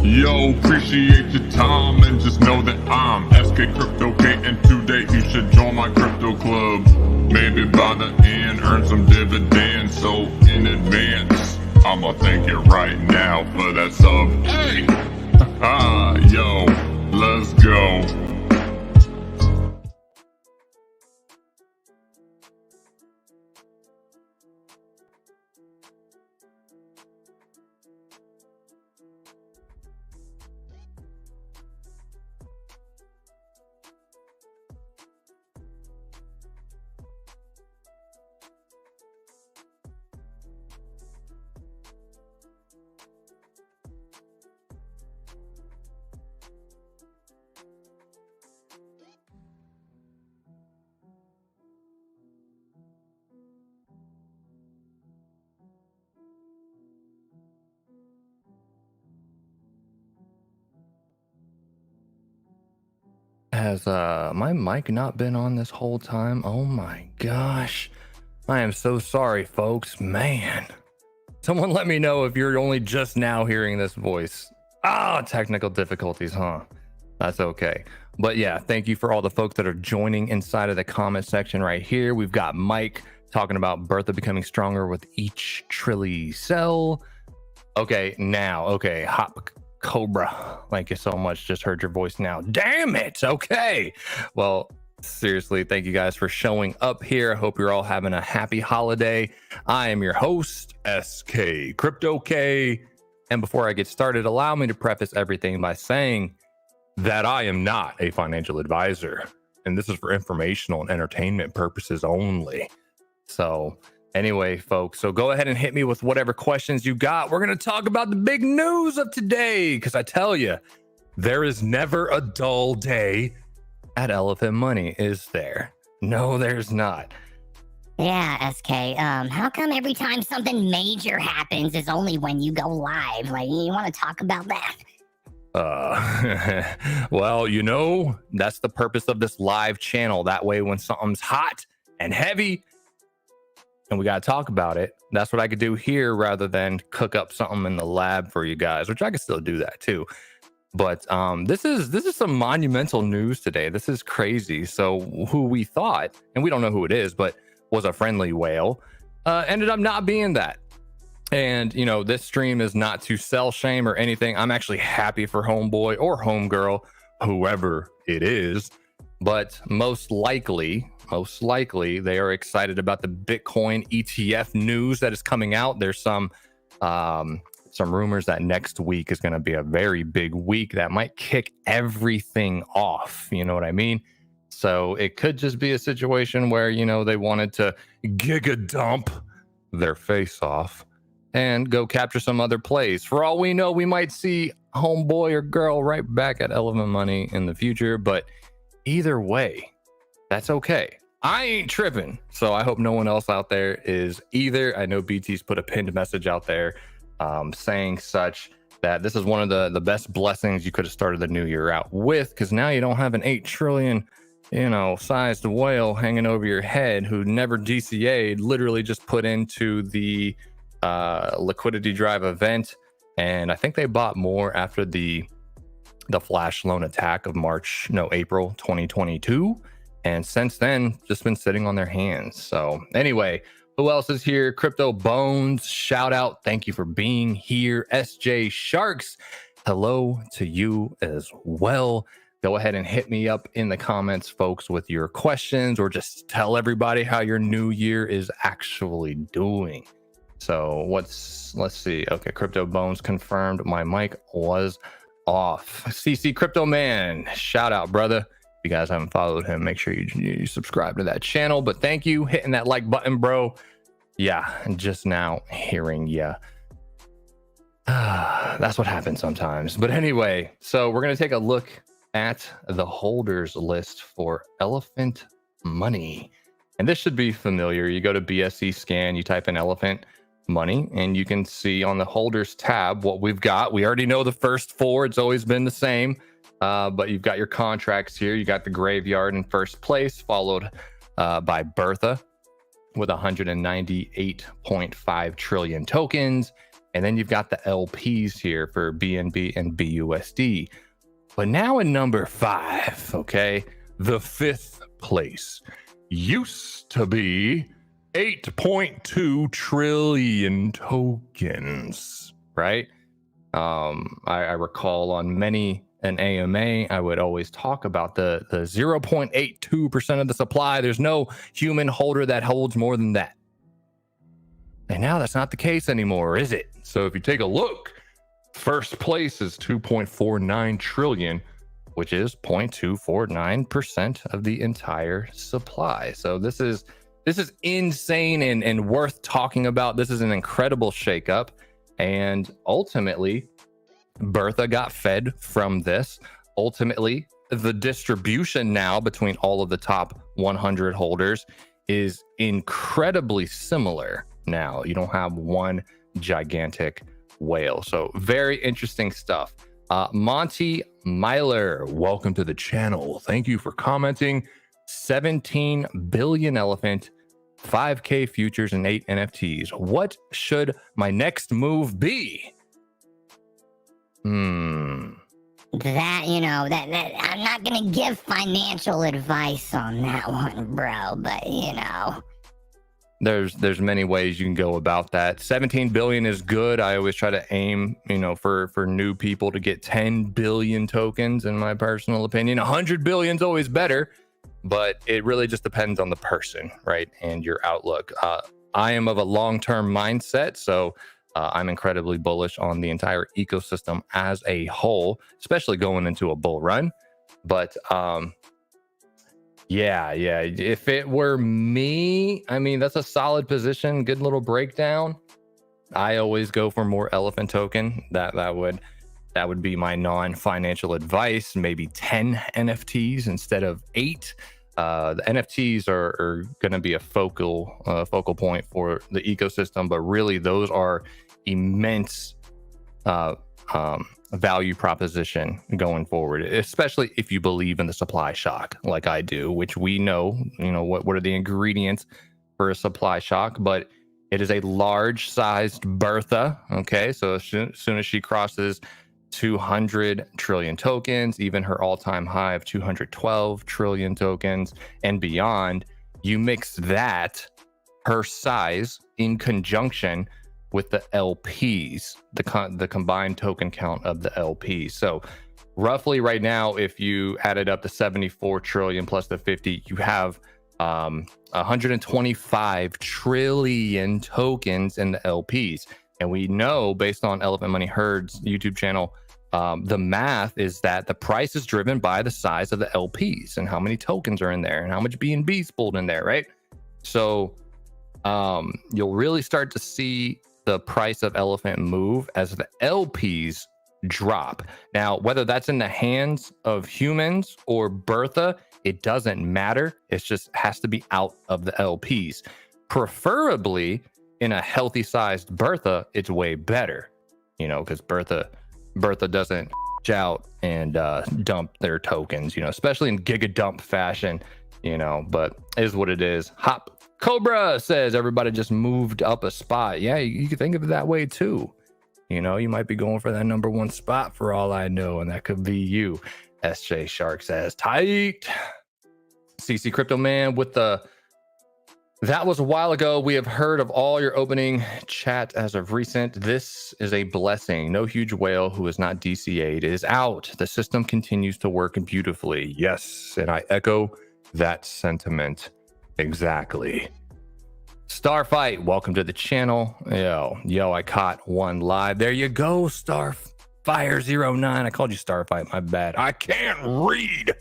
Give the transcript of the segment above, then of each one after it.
Yo, appreciate your time and just know that I'm SK CryptoK, and today you should join my crypto club. Maybe by the end earn some dividends, so in advance I'ma thank you right now for that sub. Hey! Yo, let's go. Has my mic not been on this whole time? Oh my gosh. I am so sorry, folks. Man. Someone let me know if you're only just now hearing this voice. Technical difficulties, huh? That's okay. But yeah, thank you for all the folks that are joining inside of the comment section right here. We've got Mike talking about Bertha becoming stronger with each trilly cell. Okay, Hop Cobra, thank you so much. Just heard your voice now. Damn it. Okay. Well, seriously, thank you guys for showing up here. I hope you're all having a happy holiday. I am your host, SK CryptoK. And before I get started, allow me to preface everything by saying that I am not a financial advisor, and this is for informational and entertainment purposes only. So anyway, folks, so go ahead and hit me with whatever questions you got. We're going to talk about the big news of today, because I tell you, there is never a dull day at Elephant Money, is there? No, there's not. Yeah, SK. How come every time something major happens is only when you go live? Like, you want to talk about that? Well, that's the purpose of this live channel. That way, when something's hot and heavy and we got to talk about it, that's what I could do here rather than cook up something in the lab for you guys, which I could still do that too. But this is some monumental news today. This is crazy. So who we thought, and we don't know who it is, but was a friendly whale, ended up not being that. And, this stream is not to sell shame or anything. I'm actually happy for homeboy or homegirl, whoever it is. But most likely, they are excited about the Bitcoin ETF news that is coming out. There's some rumors that next week is going to be a very big week that might kick everything off. You know what I mean? So it could just be a situation where, they wanted to giga dump their face off and go capture some other plays. For all we know, we might see homeboy or girl right back at Elephant Money in the future. But either way, that's okay. I ain't tripping. So I hope no one else out there is either. I know BT's put a pinned message out there saying such that this is one of the best blessings you could have started the new year out with, because now you don't have an 8 trillion sized whale hanging over your head who never DCA'd, literally just put into the liquidity drive event. And I think they bought more after the flash loan attack of April 2022. And since then, just been sitting on their hands. So anyway, who else is here? Crypto Bones, shout out. Thank you for being here. SJ Sharks, hello to you as well. Go ahead and hit me up in the comments, folks, with your questions, or just tell everybody how your new year is actually doing. So let's see. Okay, Crypto Bones confirmed my mic was off. CC Crypto Man, shout out, brother. If you guys haven't followed him, make sure you subscribe to that channel. But thank you, hitting that like button, bro. Yeah, just now hearing ya. That's what happens sometimes. But anyway, so we're gonna take a look at the holders list for Elephant Money, and this should be familiar. You go to BSC scan, you type in Elephant Money, and you can see on the holders tab what we've got. We already know the first 4. It's always been the same, but you've got your contracts here. You got the graveyard in first place, followed by Bertha with 198.5 trillion tokens, And then you've got the LPs here for BNB and BUSD. But now in number 5, okay, the 5th place used to be 8.2 trillion tokens, right? I recall on many an AMA, I would always talk about the 0.82% of the supply. There's no human holder that holds more than that. And now that's not the case anymore, is it? So if you take a look, first place is 2.49 trillion, which is 0.249% of the entire supply. So this is insane and worth talking about. This is an incredible shakeup. And ultimately, Bertha got fed from this. Ultimately, the distribution now between all of the top 100 holders is incredibly similar now. You don't have one gigantic whale. So very interesting stuff. Monty Myler, welcome to the channel. Thank you for commenting. 17 billion elephant, 5K futures, and 8 NFTs. What should my next move be? That, that I'm not gonna give financial advice on that one, bro, but there's many ways you can go about that. 17 billion is good. I always try to aim, for new people to get 10 billion tokens, in my personal opinion. 100 billion is always better, but it really just depends on the person, right? And your outlook. I am of a long-term mindset, so I'm incredibly bullish on the entire ecosystem as a whole, especially going into a bull run. But yeah, if it were me, I mean, that's a solid position. Good little breakdown. I always go for more elephant token. That would be my non-financial advice. Maybe 10 NFTs instead of 8. The NFTs are going to be a focal point for the ecosystem, but really those are immense value proposition going forward, especially if you believe in the supply shock like I do, which we know, what are the ingredients for a supply shock, but it is a large sized Bertha. Okay, so as soon as she crosses 200 trillion tokens, even her all-time high of 212 trillion tokens and beyond, you mix that, her size, in conjunction with the LPs, the combined token count of the LPs. So roughly right now, if you added up the 74 trillion plus the 50, you have 125 trillion tokens in the LPs. And we know, based on Elephant Money Herd's YouTube channel, the math is that the price is driven by the size of the LPs and how many tokens are in there and how much BNB is pulled in there, right? So you'll really start to see the price of elephant move as the LPs drop. Now, whether that's in the hands of humans or Bertha, it doesn't matter. It just has to be out of the LPs. Preferably in a healthy sized Bertha, it's way better, because Bertha doesn't out and dump their tokens, especially in giga dump fashion, but it is what it is. Hop Cobra says everybody just moved up a spot. Yeah, you can think of it that way too. You might be going for that number 1 spot for all I know, and that could be you. SJ Shark says tight. CC Crypto Man with that was a while ago. We have heard of all your opening chat as of recent. This is a blessing. No huge whale who is not DCA'd is out. The system continues to work beautifully. Yes, and I echo that sentiment. Exactly. Starfight, welcome to the channel. Yo, I caught one live. There you go, Starfire09. I called you Starfight, my bad. I can't read.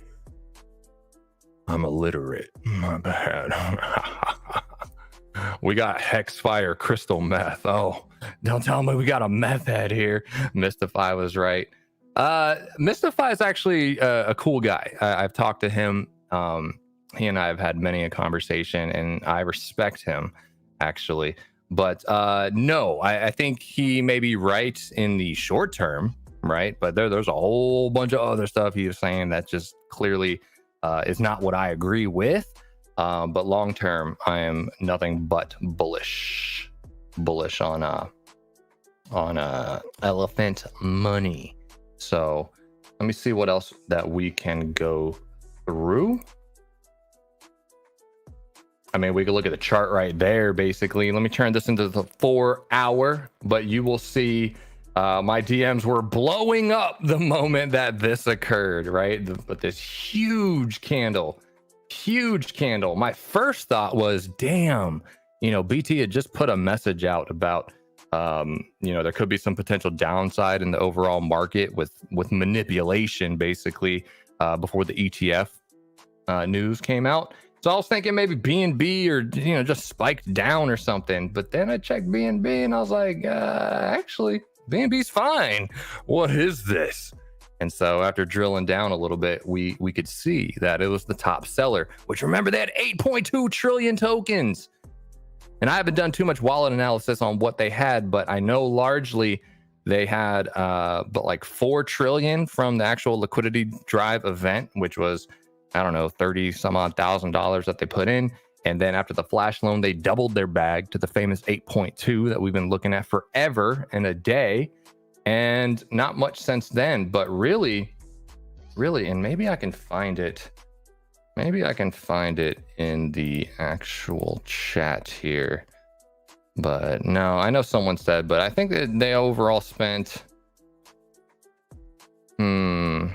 I'm illiterate. My bad. We got Hexfire Crystal Meth. Oh, don't tell me we got a meth head here. Mystify was right. Mystify is actually a cool guy. I've talked to him. He and I have had many a conversation, and I respect him, actually. But no, I think he may be right in the short term, right? But there's a whole bunch of other stuff he was saying that just clearly is not what I agree with. But long term, I am nothing but bullish on on elephant money. So let me see what else that we can go through. I mean, we can look at the chart right there, basically. Let me turn this into the 4 hour, but you will see my DMs were blowing up the moment that this occurred, right? But this huge candle. My first thought was, damn, BT had just put a message out about, there could be some potential downside in the overall market with manipulation, basically, before the ETF news came out. So I was thinking maybe BNB or just spiked down or something. But then I checked BNB and I was like, actually, BNB's fine. What is this? And so after drilling down a little bit, we could see that it was the top seller, which, remember, they had 8.2 trillion tokens. And I haven't done too much wallet analysis on what they had, but I know largely they had but like 4 trillion from the actual liquidity drive event, which was, I don't know, 30 some odd $1,000 that they put in. And then after the flash loan, they doubled their bag to the famous 8.2 that we've been looking at forever and a day. And not much since then, but really, and maybe I can find it. Maybe I can find it in the actual chat here. But no, I know someone said, but I think that they overall spent, oh,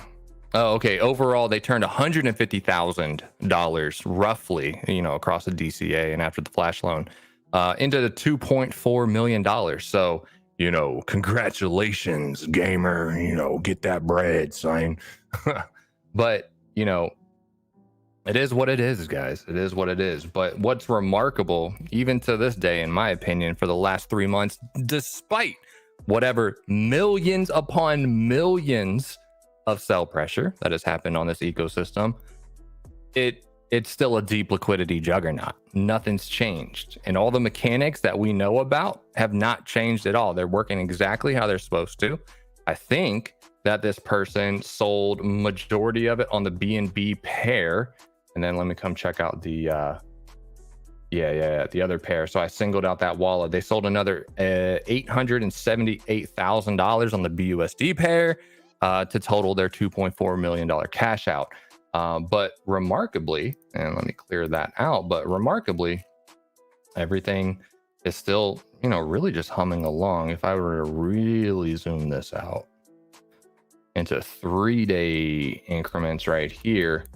okay. Overall, they turned $150,000 roughly, across the DCA and after the flash loan, into the $2.4 million. So, congratulations, gamer. Get that bread, son. But it is what it is, guys. It is what it is. But what's remarkable, even to this day, in my opinion, for the last 3 months, despite whatever millions upon millions of sell pressure that has happened on this ecosystem, it's still a deep liquidity juggernaut. Nothing's changed, and all the mechanics that we know about have not changed at all. They're working exactly how they're supposed to. I think that this person sold majority of it on the BNB pair, and then let me come check out the the other pair. So I singled out that wallet. They sold another $878,000 on the BUSD pair, to total their $2.4 million cash out. But remarkably, and let me clear that out, but remarkably, everything is still, really just humming along. If I were to really zoom this out into 3-day increments right here,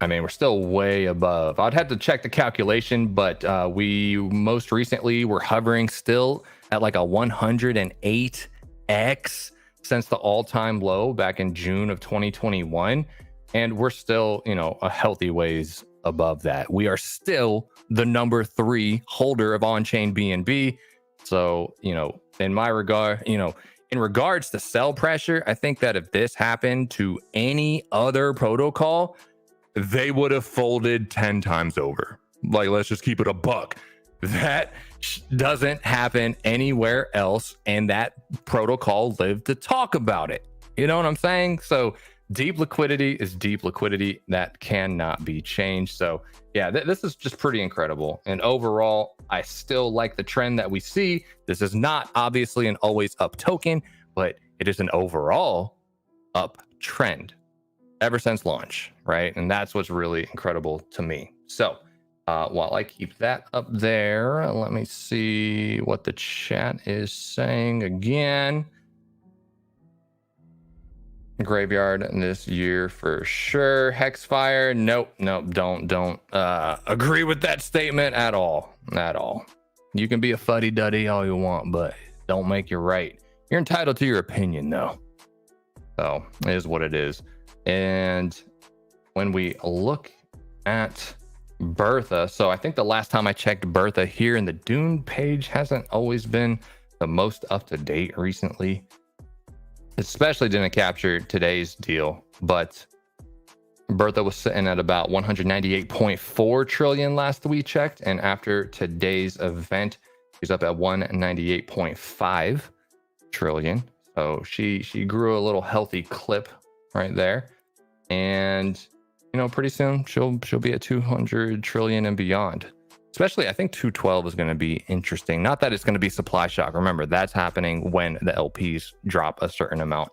I mean, we're still way above. I'd have to check the calculation, but we most recently were hovering still at like a 108x since the all-time low back in June of 2021. And we're still, a healthy ways above that. We are still the number 3 holder of on-chain BNB. So, in my regard, in regards to sell pressure, I think that if this happened to any other protocol, they would have folded 10 times over. Like, let's just keep it a buck. That doesn't happen anywhere else, and that protocol lived to talk about it. You know what I'm saying? So deep liquidity is deep liquidity. That cannot be changed. So yeah, this is just pretty incredible. And overall, I still like the trend that we see. This is not obviously an always up token, but it is an overall up trend ever since launch, right? And that's what's really incredible to me. So while I keep that up there, let me see what the chat is saying again. Graveyard this year for sure. Hexfire, nope, don't agree with that statement at all. You can be a fuddy-duddy all you want, but don't make you right. You're entitled to your opinion, though. So it is what it is. And when we look at Bertha, so I think the last time I checked Bertha here in the Dune page hasn't always been the most up to date recently. Especially didn't capture today's deal, but Bertha was sitting at about 198.4 trillion last we checked, and after today's event, she's up at 198.5 trillion. So she grew a little healthy clip right there, and pretty soon she'll be at 200 trillion and beyond. Especially, I think 212 is going to be interesting. Not that it's going to be supply shock. Remember, that's happening when the LPs drop a certain amount.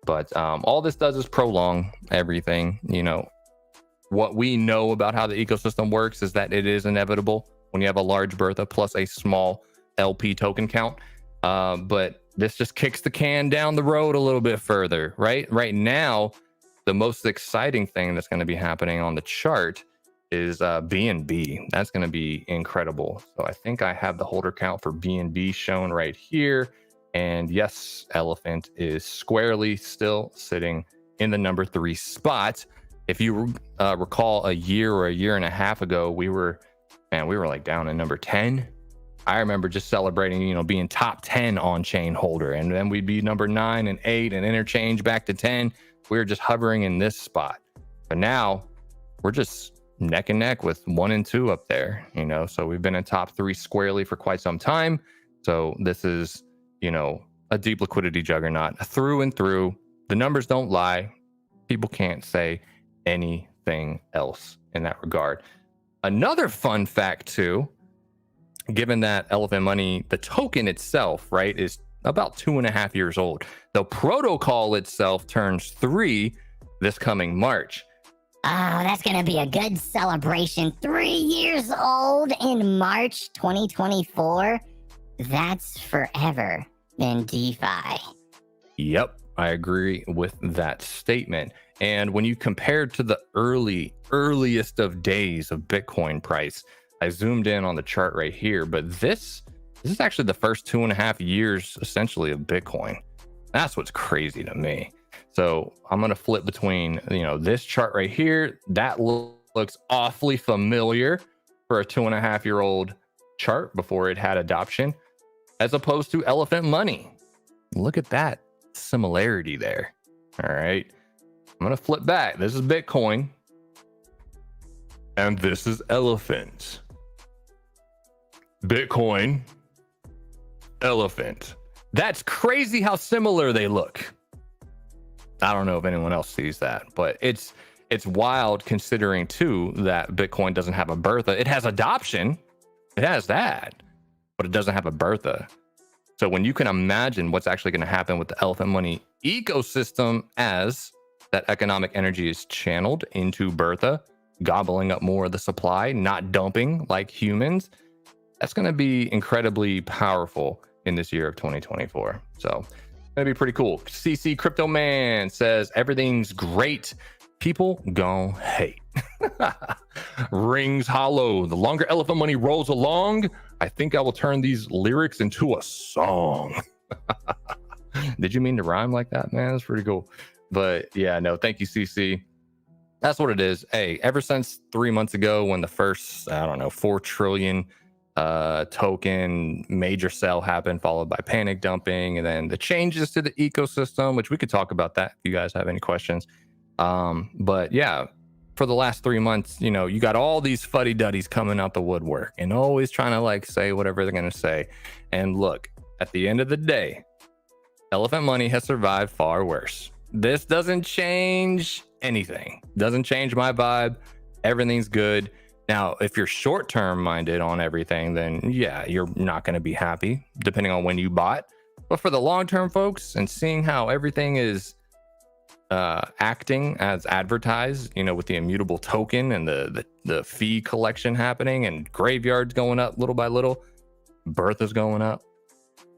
But all this does is prolong everything. What we know about how the ecosystem works is that it is inevitable when you have a large Bertha plus a small LP token count. But this just kicks the can down the road a little bit further, right? Right now, the most exciting thing that's going to be happening on the chart is BNB. That's going to be incredible. So I think I have the holder count for BNB shown right here. And yes, Elephant is squarely still sitting in the number 3 spot. If you recall, a year or a year and a half ago, we were like down in number 10. I remember just celebrating, being top 10 on-chain holder, and then we'd be number 9 and 8 and interchange back to 10. We were just hovering in this spot. But now we're just neck and neck with 1 and 2 up there, so we've been in top 3 squarely for quite some time. So this is, a deep liquidity juggernaut through and through. The numbers don't lie. People can't say anything else in that regard. Another fun fact too, given that Elephant Money, the token itself, right, is about 2.5 years old. The protocol itself turns 3 this coming March. Oh, that's going to be a good celebration. 3 years old in March 2024. That's forever in DeFi. Yep, I agree with that statement. And when you compare to the earliest of days of Bitcoin price, I zoomed in on the chart right here, but this is actually the first 2.5 years essentially of Bitcoin. That's what's crazy to me. So I'm going to flip between, this chart right here. That looks awfully familiar for a 2.5-year-old chart before it had adoption, as opposed to Elephant Money. Look at that similarity there. All right. I'm going to flip back. This is Bitcoin. And this is Elephant. Bitcoin, Elephant. That's crazy how similar they look. I don't know if anyone else sees that, but it's wild considering too that Bitcoin doesn't have a Bertha. It has adoption. It has that, but it doesn't have a Bertha. So when you can imagine what's actually going to happen with the Elephant Money ecosystem as that economic energy is channeled into Bertha, gobbling up more of the supply, not dumping like humans, that's going to be incredibly powerful in this year of 2024. So going to be pretty cool. CC Crypto Man says everything's great. People gon' hate. Rings hollow. The longer Elephant Money rolls along, I think I will turn these lyrics into a song. Did you mean to rhyme like that, man? That's pretty cool. But yeah, no, thank you, CC. That's what it is. Hey, ever since 3 months ago when the first, 4 trillion token major sell happened, followed by panic dumping, and then the changes to the ecosystem, which we could talk about that if you guys have any questions. But yeah, for the last 3 months, you got all these fuddy-duddies coming out the woodwork and always trying to say whatever they're going to say. And look, at the end of the day, Elephant Money has survived far worse. This doesn't change anything. Doesn't change my vibe. Everything's good. Now, if you're short-term minded on everything, then yeah, you're not going to be happy depending on when you bought. But for the long-term folks and seeing how everything is acting as advertised, with the immutable token and the fee collection happening and graveyards going up little by little, Bertha's going up.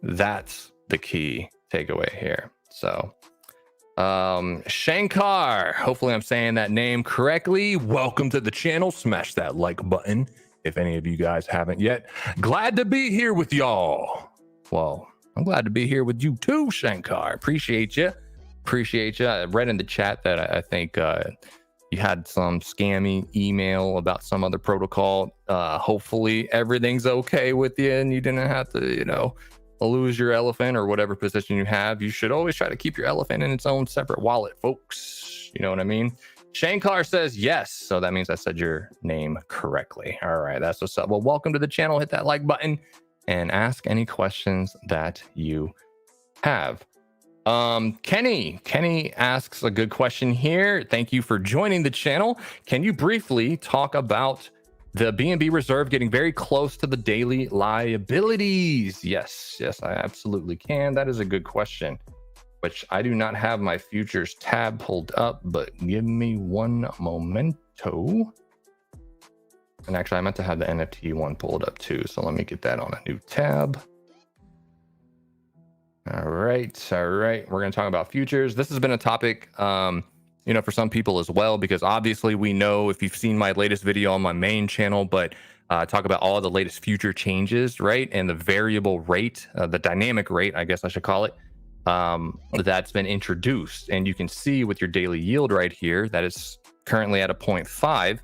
That's the key takeaway here. So Shankar, hopefully I'm saying that name correctly. Welcome to the channel. Smash that like button if any of you guys haven't yet. Glad to be here with y'all. Well, I'm glad to be here with you too, Shankar. Appreciate you. I read in the chat that I think you had some scammy email about some other protocol. Hopefully everything's okay with you and you didn't have to, lose your elephant or whatever position you have. You should always try to keep your elephant in its own separate wallet, folks. You know what I mean? Shankar says yes. So that means I said your name correctly. All right, that's what's up. Well, welcome to the channel. Hit that like button and ask any questions that you have. Kenny asks a good question here. Thank you for joining the channel. Can you briefly talk about The BNB reserve getting very close to the daily liabilities. Yes, I absolutely can. That is a good question, which I do not have my futures tab pulled up, but give me one momento. And actually, I meant to have the NFT one pulled up too. So let me get that on a new tab. All right. We're going to talk about futures. This has been a topic, for some people as well, because obviously we know, if you've seen my latest video on my main channel, but talk about all the latest future changes, right? And the variable rate, the dynamic rate, I guess I should call it, that's been introduced. And you can see with your daily yield right here that it's currently at a 0.5,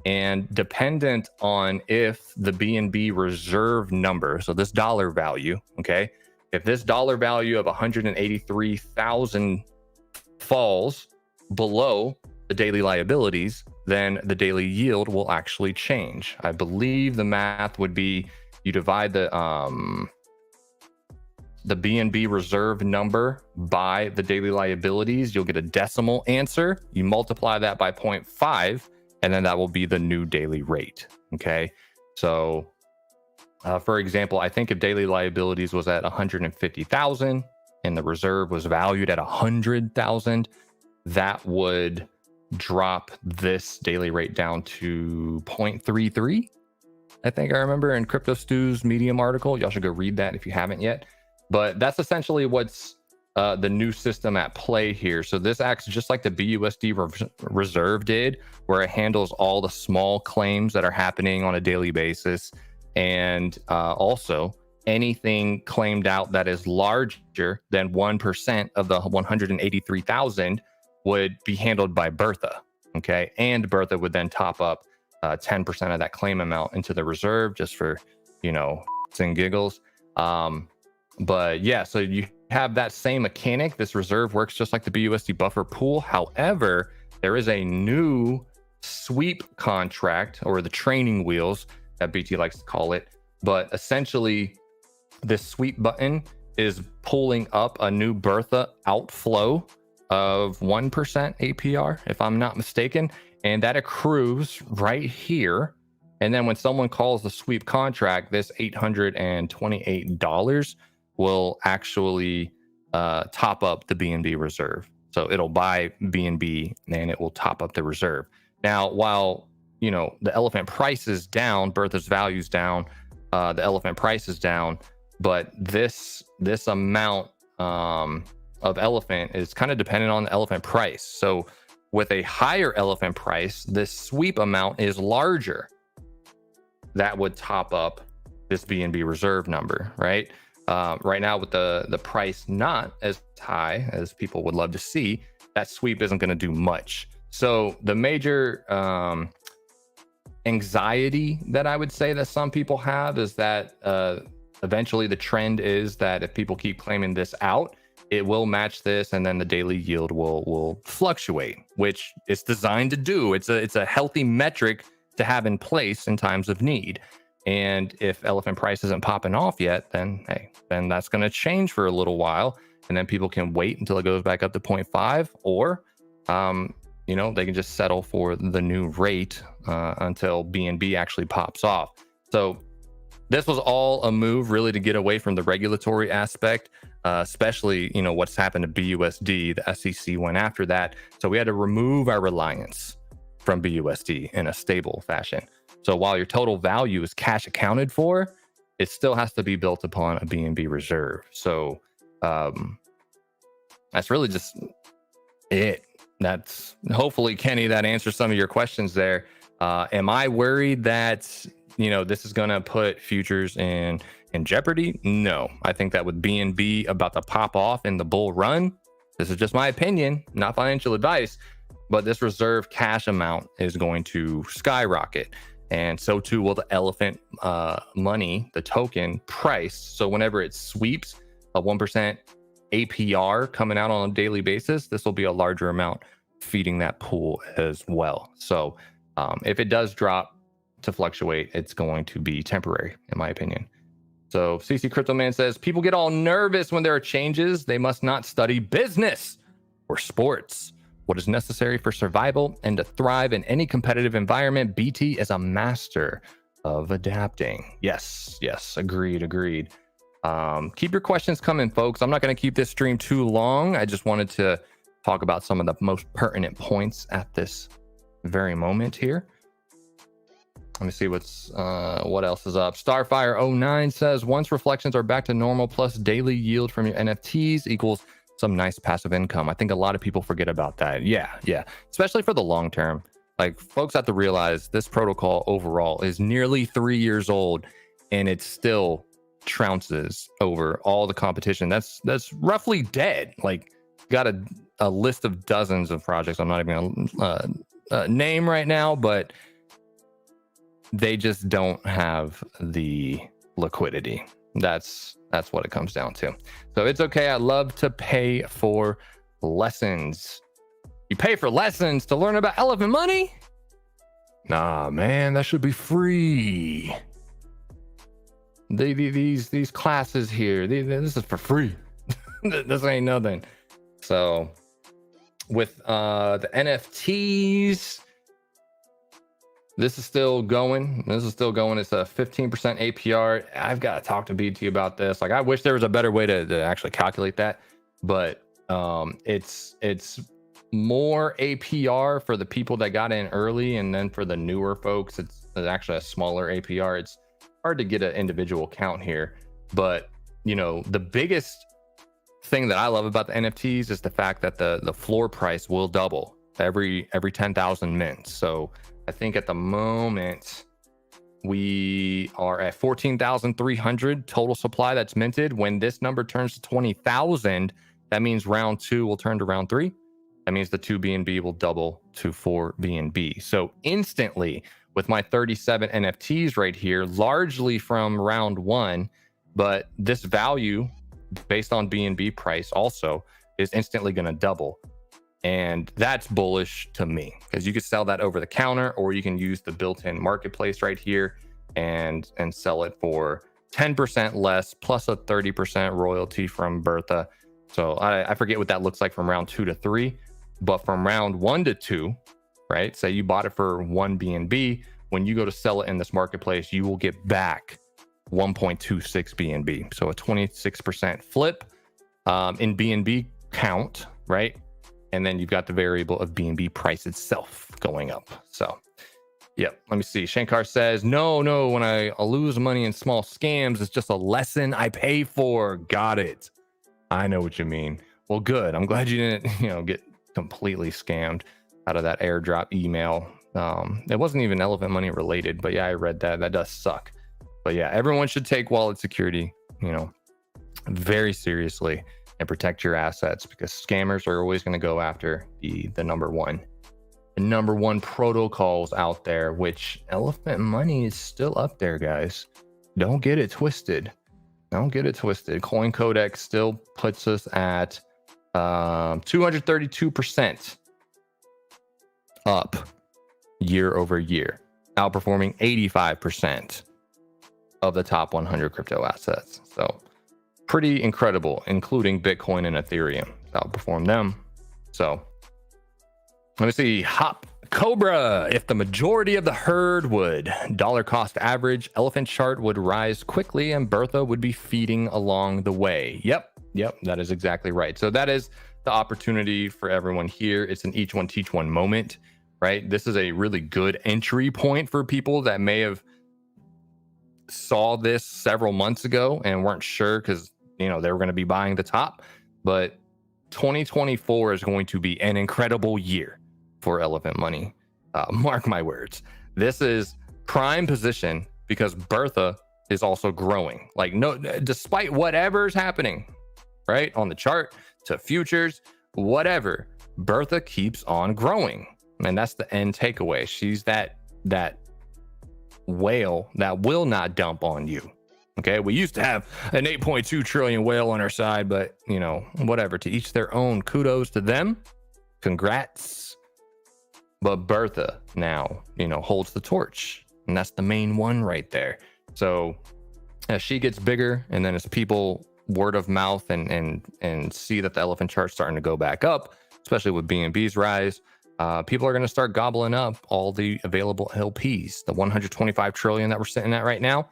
and dependent on if the BNB reserve number, so this dollar value, okay, if this dollar value of 183,000 falls below the daily liabilities, then the daily yield will actually change. I believe the math would be, you divide the BNB reserve number by the daily liabilities, you'll get a decimal answer. You multiply that by 0.5, and then that will be the new daily rate. Okay. So for example, I think if daily liabilities was at 150,000 and the reserve was valued at 100,000, that would drop this daily rate down to 0.33. I think I remember in Crypto Stew's Medium article. Y'all should go read that if you haven't yet. But that's essentially what's the new system at play here. So this acts just like the BUSD reserve did, where it handles all the small claims that are happening on a daily basis. And also anything claimed out that is larger than 1% of the 183,000 would be handled by Bertha. Okay. And Bertha would then top up 10% of that claim amount into the reserve, just for, and giggles. But yeah, so you have that same mechanic. This reserve works just like the BUSD buffer pool. However, there is a new sweep contract, or the training wheels that BT likes to call it. But essentially, this sweep button is pulling up a new Bertha outflow of 1% APR, if I'm not mistaken. And that accrues right here. And then when someone calls the sweep contract, this $828 will actually top up the BNB reserve. So it'll buy BNB and it will top up the reserve. Now, while the elephant price is down, Bertha's value is down, the elephant price is down, but this amount of elephant is kind of dependent on the elephant price. So with a higher elephant price, this sweep amount is larger. That would top up this BNB reserve number, right? Right now, with the price not as high as people would love to see, that sweep isn't going to do much. So the major anxiety that I would say that some people have is that eventually the trend is that if people keep claiming this out, it will match this, and then the daily yield will fluctuate, which it's designed to do. It's a healthy metric to have in place in times of need. And if elephant price isn't popping off yet, then then that's going to change for a little while, and then people can wait until it goes back up to 0.5, or they can just settle for the new rate until BNB actually pops off. So this was all a move really to get away from the regulatory aspect, especially what's happened to BUSD. The SEC went after that, so we had to remove our reliance from BUSD in a stable fashion. So while your total value is cash accounted for, it still has to be built upon a BNB reserve. So that's really just it. That's hopefully, Kenny, that answers some of your questions there. Am I worried that this is going to put futures in jeopardy? No, I think that with BNB about to pop off in the bull run, this is just my opinion, not financial advice, but this reserve cash amount is going to skyrocket. And so too will the elephant money, the token price. So whenever it sweeps a 1% APR coming out on a daily basis, this will be a larger amount feeding that pool as well. So if it does drop to fluctuate, it's going to be temporary, in my opinion. So CC Crypto Man says, people get all nervous when there are changes. They must not study business or sports. what is necessary for survival and to thrive in any competitive environment. BT is a master of adapting. Yes, agreed. Keep your questions coming, folks. I'm not going to keep this stream too long. I just wanted to talk about some of the most pertinent points at this very moment here. Let me see what else is up. Starfire09 says, once reflections are back to normal plus daily yield from your NFTs equals some nice passive income. I think a lot of people forget about that. Yeah. Especially for the long term. Like, folks have to realize this protocol overall is nearly 3 years old and it still trounces over all the competition. That's roughly dead. Like, got a list of dozens of projects I'm not even gonna name right now, but they just don't have the liquidity. That's what it comes down to. So it's okay. I love to pay for lessons. You pay for lessons to learn about elephant money? Nah, man, that should be free. These classes here, this is for free. This ain't nothing. So with the NFTs, this is still going. It's a 15% APR. I've got to talk to BT about this. Like, I wish there was a better way to actually calculate that, but it's more APR for the people that got in early, and then for the newer folks, it's actually a smaller APR. It's hard to get an individual count here, but the biggest thing that I love about the NFTs is the fact that the floor price will double every 10,000 mints. So I think at the moment we are at 14,300 total supply that's minted. When this number turns to 20,000, that means round 2 will turn to round 3. That means the 2 BNB will double to 4 BNB. So instantly, with my 37 NFTs right here, largely from round 1, but this value based on BNB price also is instantly going to double. And that's bullish to me, because you could sell that over the counter, or you can use the built-in marketplace right here and sell it for 10% less plus a 30% royalty from Bertha. So I forget what that looks like from round 2 to 3, but from round 1 to 2, right? Say you bought it for 1 BNB. When you go to sell it in this marketplace, you will get back 1.26 BNB. So a 26% flip in BNB count, right? And then you've got the variable of BNB price itself going up. So, yep. Let me see. Shankar says, no, when I lose money in small scams, it's just a lesson I pay for. Got it. I know what you mean. Well, good. I'm glad you didn't, get completely scammed out of that airdrop email. It wasn't even elephant money related, but yeah, I read that. That does suck. But yeah, everyone should take wallet security, very seriously and protect your assets, because scammers are always going to go after the number one protocols out there, which elephant money is still up there, guys. Don't get it twisted. Coin Codex still puts us at 232% up year over year, outperforming 85% of the top 100 crypto assets. So pretty incredible, including Bitcoin and Ethereum. Outperform them. So let me see. Hop Cobra. If the majority of the herd would dollar cost average, elephant chart would rise quickly and Bertha would be feeding along the way. Yep, that is exactly right. So that is the opportunity for everyone here. It's an each one teach one moment, right? This is a really good entry point for people that may have saw this several months ago and weren't sure, because they were going to be buying the top. But 2024 is going to be an incredible year for elephant money. Mark my words. This is prime position, because Bertha is also growing. Like, no, despite whatever's happening, right, on the chart to futures, whatever, Bertha keeps on growing, and that's the end takeaway. She's that whale that will not dump on you. Okay, we used to have an 8.2 trillion whale on our side, but whatever, to each their own. Kudos to them. Congrats. But Bertha now, holds the torch, and that's the main one right there. So as she gets bigger, and then as people word of mouth and see that the elephant chart's starting to go back up, especially with BNB's rise, people are going to start gobbling up all the available LPs, the 125 trillion that we're sitting at right now.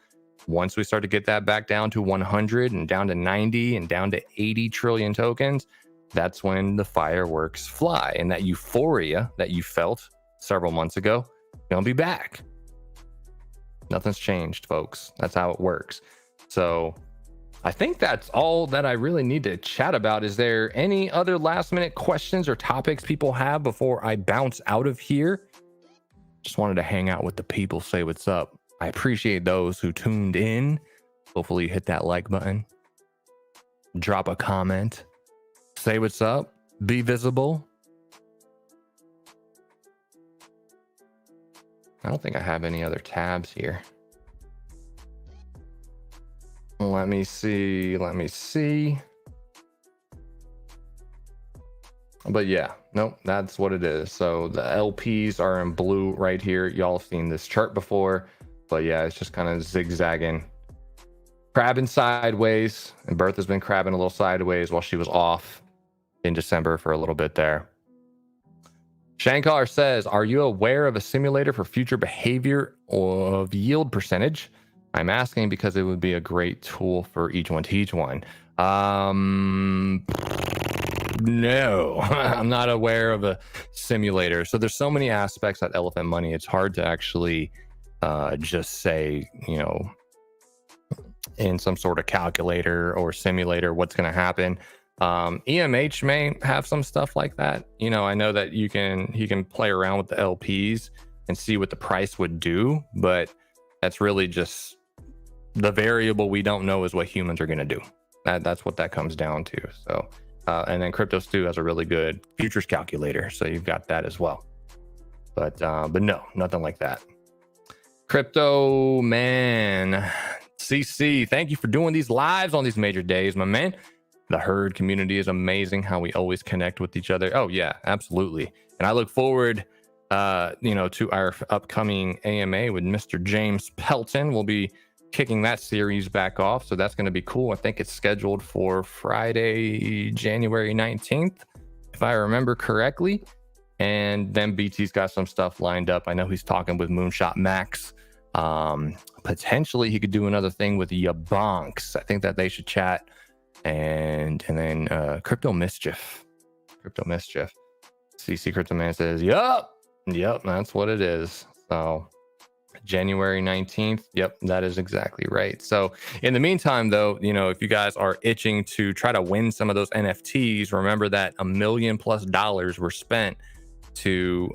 Once we start to get that back down to 100 and down to 90 and down to 80 trillion tokens, that's when the fireworks fly. And that euphoria that you felt several months ago, gonna be back. Nothing's changed, folks. That's how it works. So I think that's all that I really need to chat about. Is there any other last minute questions or topics people have before I bounce out of here? Just wanted to hang out with the people, say what's up. I appreciate those who tuned in. Hopefully you hit that like button, drop a comment, say what's up, be visible. I don't think I have any other tabs here. Let me see. But yeah, nope, that's what it is. So the LPs are in blue right here. Y'all have seen this chart before, but yeah, it's just kind of zigzagging, crabbing sideways. And Bertha's been crabbing a little sideways while she was off in December for a little bit there. Shankar says, are you aware of a simulator for future behavior of yield percentage? I'm asking because it would be a great tool for each one to teach one. No, I'm not aware of a simulator. So there's so many aspects at Elephant Money. It's hard to actually just say, you know, in some sort of calculator or simulator what's going to happen. EMH may have some stuff like that. You know, I know that he can play around with the LPs and see what the price would do, but that's really just the variable we don't know is what humans are going to do. That's what that comes down to. So, and then CryptoStew has a really good futures calculator, so you've got that as well. But no, nothing like that. Crypto Man CC, thank you for doing these lives on these major days, my man. The herd community is amazing. How we always connect with each other. Oh yeah, absolutely. And I look forward, to our upcoming AMA with Mr. James Pelton. We'll be kicking that series back off, so that's going to be cool. I think it's scheduled for Friday, January 19th, if I remember correctly. And then BT's got some stuff lined up. I know he's talking with Moonshot Max. Potentially he could do another thing with Yabonks. I think that they should chat. And then Crypto Mischief. CC Crypto Man says, Yep, that's what it is. So January 19th. Yep, that is exactly right. So in the meantime, though, if you guys are itching to try to win some of those NFTs, remember that $1 million+ were spent to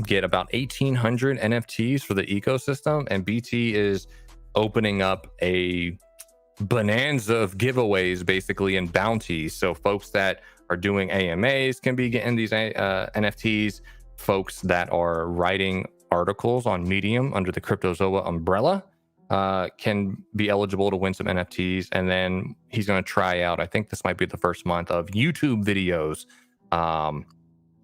get about 1,800 NFTs for the ecosystem. And BT is opening up a bonanza of giveaways, basically, and bounties. So folks that are doing AMAs can be getting these NFTs. Folks that are writing articles on Medium under the CryptoZoa umbrella can be eligible to win some NFTs. And then he's going to try out, I think this might be the first month of YouTube videos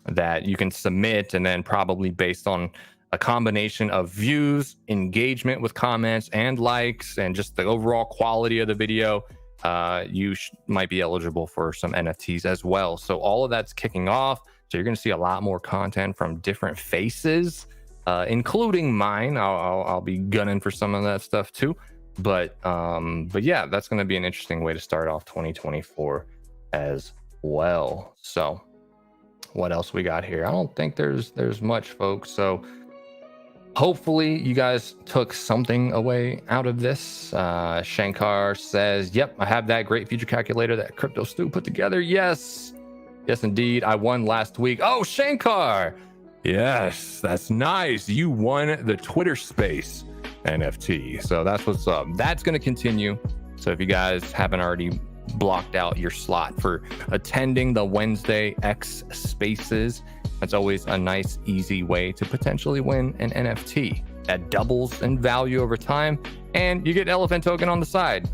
that you can submit, and then probably based on a combination of views, engagement with comments and likes, and just the overall quality of the video, you might be eligible for some NFTs as well. So all of that's kicking off. So you're going to see a lot more content from different faces, including mine. I'll be gunning for some of that stuff too. But yeah, that's going to be an interesting way to start off 2024 as well. So what else we got here? I don't think there's much, folks. So hopefully you guys took something away out of this. Shankar says, yep, I have that great future calculator that CryptoStew put together. Yes, indeed. I won last week. Oh, Shankar. Yes, that's nice. You won the Twitter Space NFT. So that's what's up. That's going to continue. So if you guys haven't already blocked out your slot for attending the Wednesday X Spaces, that's always a nice, easy way to potentially win an NFT that doubles in value over time, and you get Elephant Token on the side,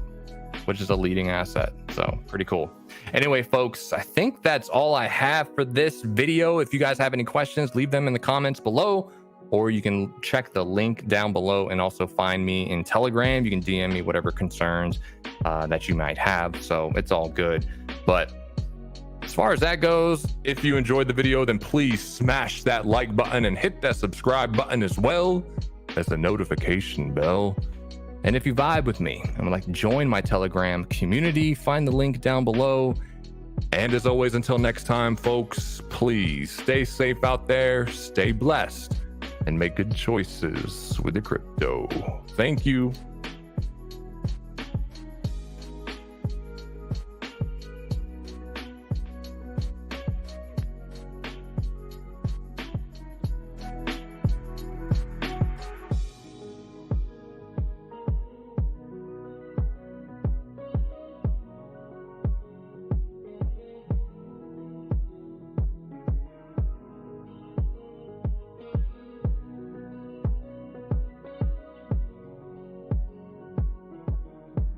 which is a leading asset. So pretty cool. Anyway, folks, I think that's all I have for this video. If you guys have any questions, leave them in the comments below, or you can check the link down below and also find me in Telegram. You can DM me whatever concerns that you might have. So it's all good. But as far far as that goes, if you enjoyed the video, then please smash that like button and hit that subscribe button as well as the notification bell. And if you vibe with me and would like to join my Telegram community, find the link down below. And as always, until next time, folks, please stay safe out there, stay blessed, and make good choices with the crypto. Thank you.